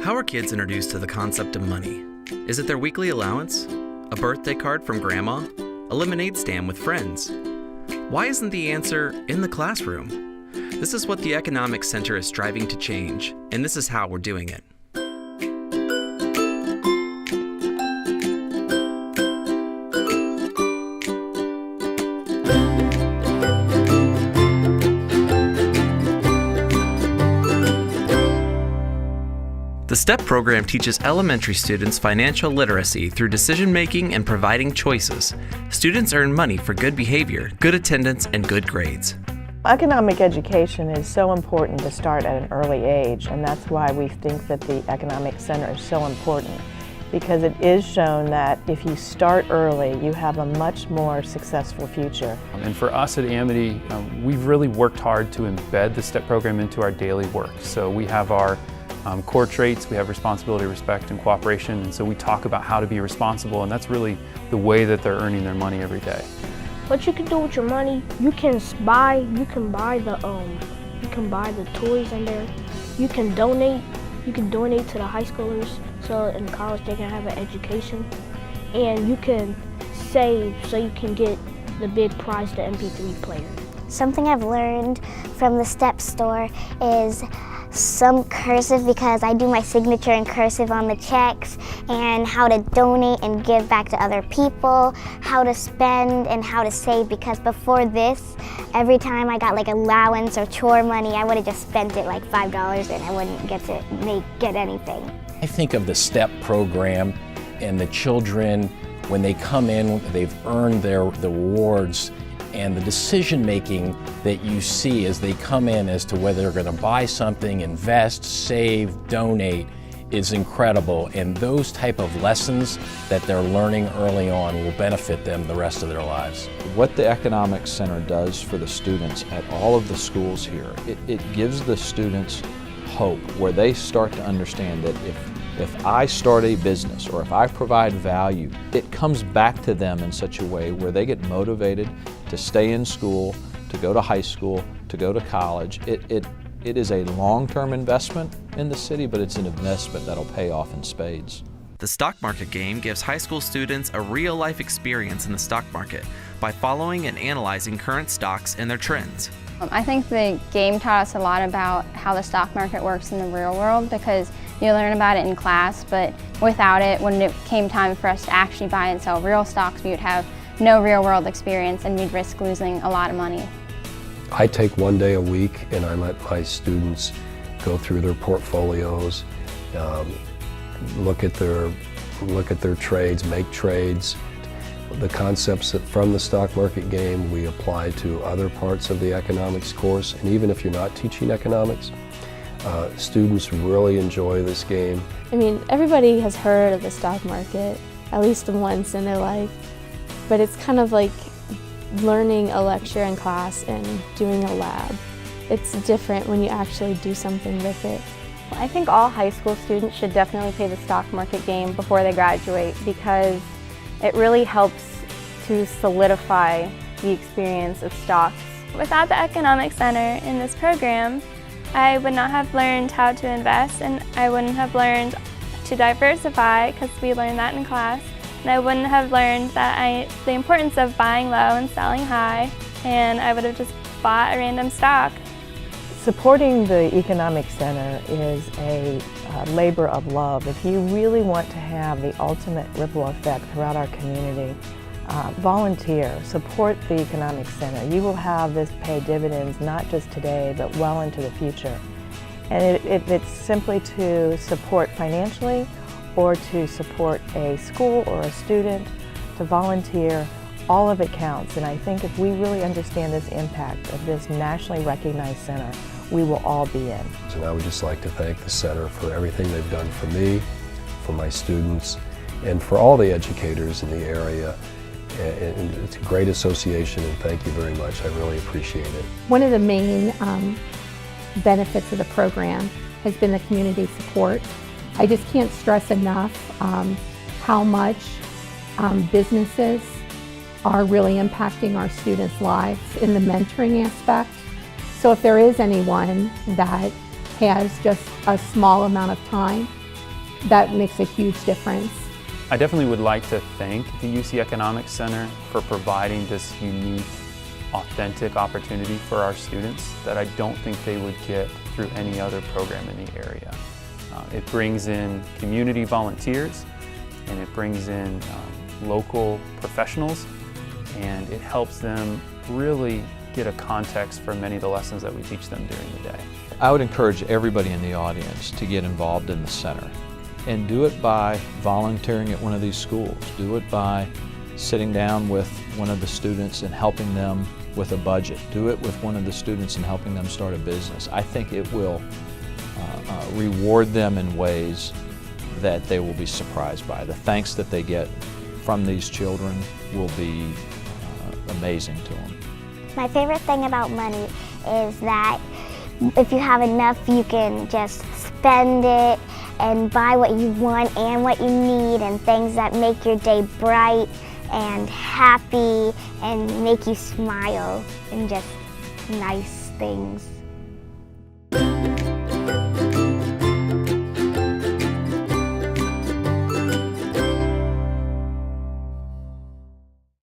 How are kids introduced to the concept of money? Is it their weekly allowance? A birthday card from grandma? A lemonade stand with friends? Why isn't the answer in the classroom? This is what the Economics Center is striving to change, and this is how we're doing it. The STEP program teaches elementary students financial literacy through decision-making and providing choices. Students earn money for good behavior, good attendance, and good grades. Economic education is so important to start at an early age, and that's why we think that the Economic Center is so important, because it is shown that if you start early, you have a much more successful future. And for us at Amity, we've really worked hard to embed the STEP program into our daily work. So we have our core traits, we have responsibility, respect, and cooperation, and so we talk about how to be responsible, and that's really the way that they're earning their money every day. What you can do with your money, you can buy the toys in there. You can donate to the high schoolers so in college they can have an education, and you can save so you can get the big prize, the MP3 player. Something I've learned from the STEP store is some cursive, because I do my signature in cursive on the checks, and how to donate and give back to other people, how to spend and how to save, because before this, every time I got like allowance or chore money, I would have just spent it like $5 and I wouldn't get anything. I think of the STEP program and the children, when they come in, they've earned the rewards, and the decision making that you see as they come in as to whether they're going to buy something, invest, save, donate is incredible. And those type of lessons that they're learning early on will benefit them the rest of their lives. What the Economics Center does for the students at all of the schools here, it gives the students hope, where they start to understand that if I start a business or if I provide value, it comes back to them in such a way where they get motivated to stay in school, to go to high school, to go to college. It is a long-term investment in the city, but it's an investment that'll pay off in spades. The stock market game gives high school students a real-life experience in the stock market by following and analyzing current stocks and their trends. I think the game taught us a lot about how the stock market works in the real world, because you learn about it in class, but without it, when it came time for us to actually buy and sell real stocks, we would have no real world experience and we'd risk losing a lot of money. I take one day a week and I let my students go through their portfolios, look at their trades, make trades. The concepts from the stock market game we apply to other parts of the economics course, and even if you're not teaching economics, students really enjoy this game. I mean, everybody has heard of the stock market at least once in their life, but it's kind of like learning a lecture in class and doing a lab. It's different when you actually do something with it. I think all high school students should definitely play the stock market game before they graduate, because it really helps to solidify the experience of stocks. Without the Economic Center in this program, I would not have learned how to invest, and I wouldn't have learned to diversify, because we learned that in class. And I wouldn't have learned that the importance of buying low and selling high, and I would have just bought a random stock. Supporting the Economic Center is a labor of love. If you really want to have the ultimate ripple effect throughout our community, volunteer, support the Economic Center. You will have this pay dividends not just today, but well into the future. And it's simply to support financially, or to support a school or a student, to volunteer. All of it counts, and I think if we really understand this impact of this nationally recognized center, we will all be in. And I would just like to thank the center for everything they've done for me, for my students, and for all the educators in the area. And it's a great association, and thank you very much. I really appreciate it. One of the main benefits of the program has been the community support. I just can't stress enough how much businesses are really impacting our students' lives in the mentoring aspect. So if there is anyone that has just a small amount of time that makes a huge difference. I definitely would like to thank the UC Economics Center for providing this unique, authentic opportunity for our students that I don't think they would get through any other program in the area. It brings in community volunteers, and it brings in local professionals, and it helps them really get a context for many of the lessons that we teach them during the day. I would encourage everybody in the audience to get involved in the center, and do it by volunteering at one of these schools. Do it by sitting down with one of the students and helping them with a budget. Do it with one of the students and helping them start a business. I think it will reward them in ways that they will be surprised by. The thanks that they get from these children will be amazing to them. My favorite thing about money is that if you have enough, you can just spend it and buy what you want and what you need, and things that make your day bright and happy and make you smile, and just nice things.